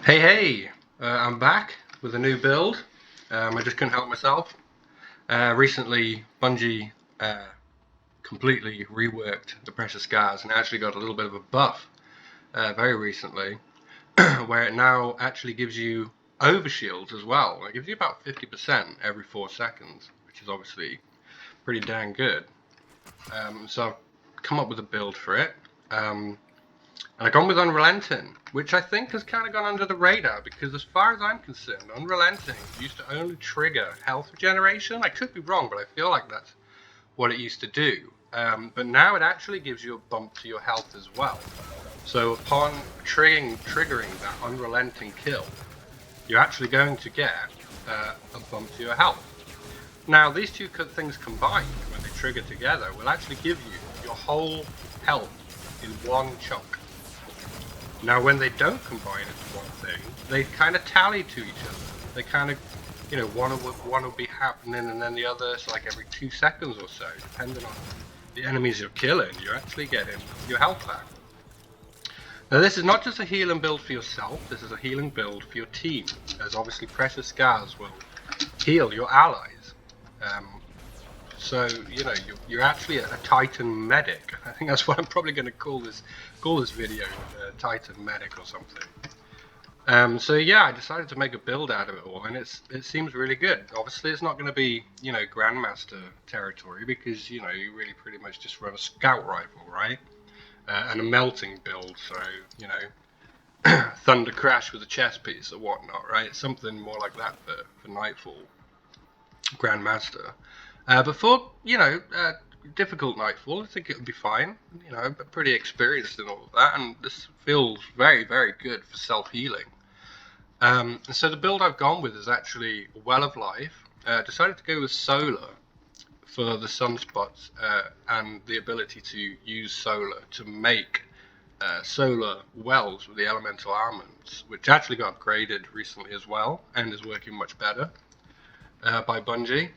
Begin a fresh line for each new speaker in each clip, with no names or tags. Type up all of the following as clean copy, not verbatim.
Hey, I'm back with a new build. I just couldn't help myself. Recently, Bungie completely reworked the Precious Scars and actually got a little bit of a buff very recently, where it now actually gives you overshields as well. It gives you about 50% every 4 seconds, which is obviously pretty dang good. So I've come up with a build for it. And I've gone with Unrelenting, which I think has kind of gone under the radar because, as far as I'm concerned, Unrelenting used to only trigger health regeneration. I could be wrong, but I feel like that's what it used to do. But now it actually gives you a bump to your health as well. So upon triggering that Unrelenting kill, you're actually going to get a bump to your health. Now, these two things combined, when they trigger together, will actually give you your whole health in one chunk. Now, when they don't combine into one thing, they kind of tally to each other. They kind of, one will be happening, and then the other. So, like every 2 seconds or so, depending on the enemies you're killing, you're actually getting your health back. Now, this is not just a healing build for yourself. This is a healing build for your team, as obviously Precious Scars will heal your allies. So you're actually a Titan medic. I think that's what I'm probably going to call this video, Titan medic or something. So yeah, I decided to make a build out of it all, and it seems really good. Obviously, it's not going to be Grandmaster territory because you really pretty much just run a scout rifle, right? And a melting build, so Thunder Crash with a chest piece or whatnot, right? Something more like that for Nightfall Grandmaster. But for difficult Nightfall, I think it would be fine. I'm pretty experienced in all of that, and this feels very, very good for self-healing. And so the build I've gone with is actually Well of Life. Decided to go with Solar for the sunspots and the ability to use Solar to make solar wells with the elemental almonds, which actually got upgraded recently as well and is working much better by Bungie.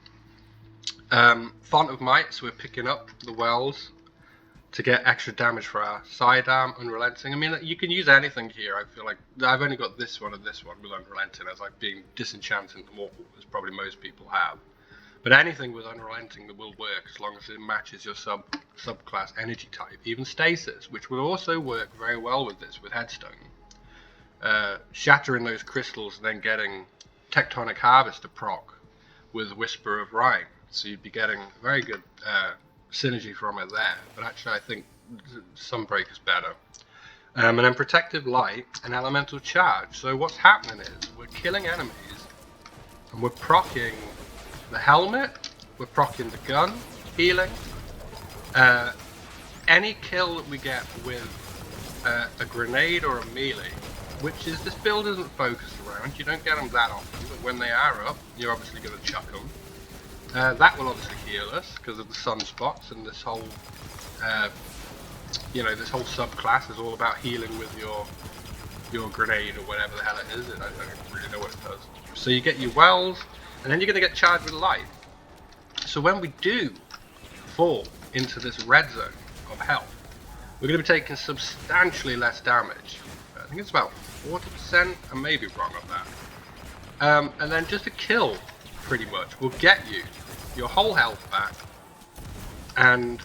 Font of Might, so we're picking up the wells to get extra damage for our sidearm, Unrelenting. I mean, you can use anything here. I feel like I've only got this one and this one with Unrelenting as like being disenchanting the mortal, as probably most people have. But anything with Unrelenting that will work as long as it matches your subclass energy type. Even Stasis, which will also work very well with this, with Headstone. Shattering those crystals and then getting Tectonic Harvest to proc with Whisper of Rhyme. So you'd be getting very good synergy from it there. But actually, I think Sunbreak is better. And then Protective Light and Elemental Charge. So what's happening is we're killing enemies and we're proccing the helmet, we're proccing the gun, healing. Any kill that we get with a grenade or a melee, which is, this build isn't focused around, you don't get them that often, but when they are up, you're obviously going to chuck them. That will obviously heal us because of the sunspots, and this whole, this whole subclass is all about healing with your grenade or whatever the hell it is. I don't really know what it does. So you get your wells, and then you're going to get charged with light. So when we do fall into this red zone of health, we're going to be taking substantially less damage. I think it's about 40%. I may be wrong on that. And then just a kill, pretty much, will get you your whole health back, and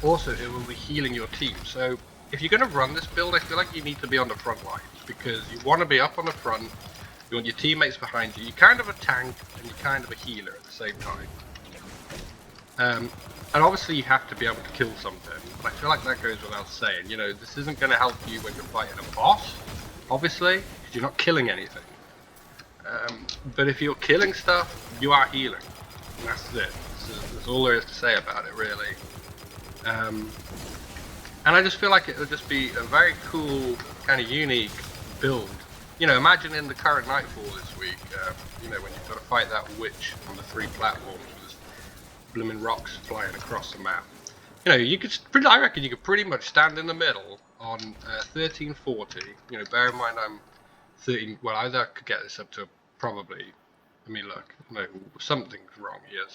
also it will be healing your team. So if you're going to run this build, I feel like you need to be on the front lines, because you want to be up on the front, you want your teammates behind you. You're kind of a tank and you're kind of a healer at the same time. And obviously you have to be able to kill something, but I feel like that goes without saying. This isn't going to help you when you're fighting a boss, obviously, because you're not killing anything. But if you're killing stuff, you are healing. And that's it. That's all there is to say about it, really. And I just feel like it would just be a very cool, kind of unique build. Imagine in the current Nightfall this week, when you've got to fight that witch on the 3 platforms with blooming rocks flying across the map. I reckon you could pretty much stand in the middle on 1340. Bear in mind I'm 13. Well, I could get this up to probably. I mean, look, no, something's wrong here.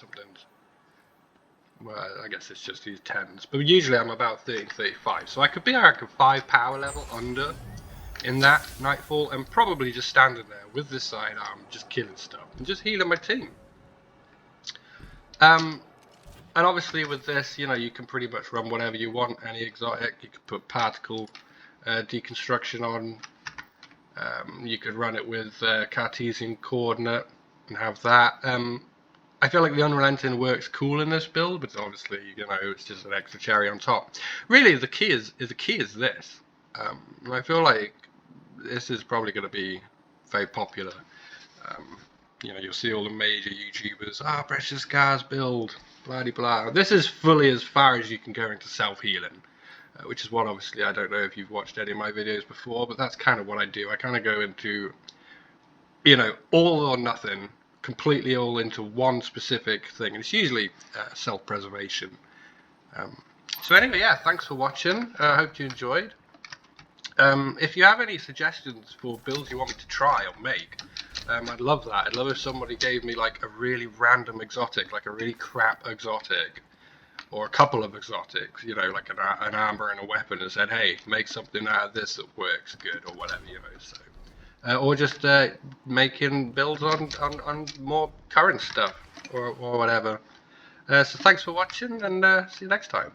Well, I guess it's just these 10s. But usually I'm about 1335. So I could be like a 5 power level under in that Nightfall, and probably just standing there with this sidearm, just killing stuff and just healing my team. And obviously with this, you know, you can pretty much run whatever you want, any exotic. You could put particle deconstruction on. You could run it with Cartesian coordinate and have that. I feel like the Unrelenting works cool in this build, but obviously, you know, it's just an extra cherry on top. Really, the key is this. And I feel like this is probably going to be very popular. You know, you'll see all the major YouTubers, Precious Scars build, blah de blah. This is fully as far as you can go into self-healing, which is what obviously I don't know if you've watched any of my videos before, but that's kind of what I do. I kind of go into, you know, all or nothing, completely all into one specific thing, and it's usually self-preservation. So anyway, yeah, thanks for watching. I hope you enjoyed. If you have any suggestions for builds you want me to try or make, I'd love that. I'd love if somebody gave me like a really random exotic, like a really crap exotic, or a couple of exotics, you know, like an armor and a weapon, and said, hey, make something out of this that works good, or whatever, you know. So, or just making builds on more current stuff, or whatever. So thanks for watching, and see you next time.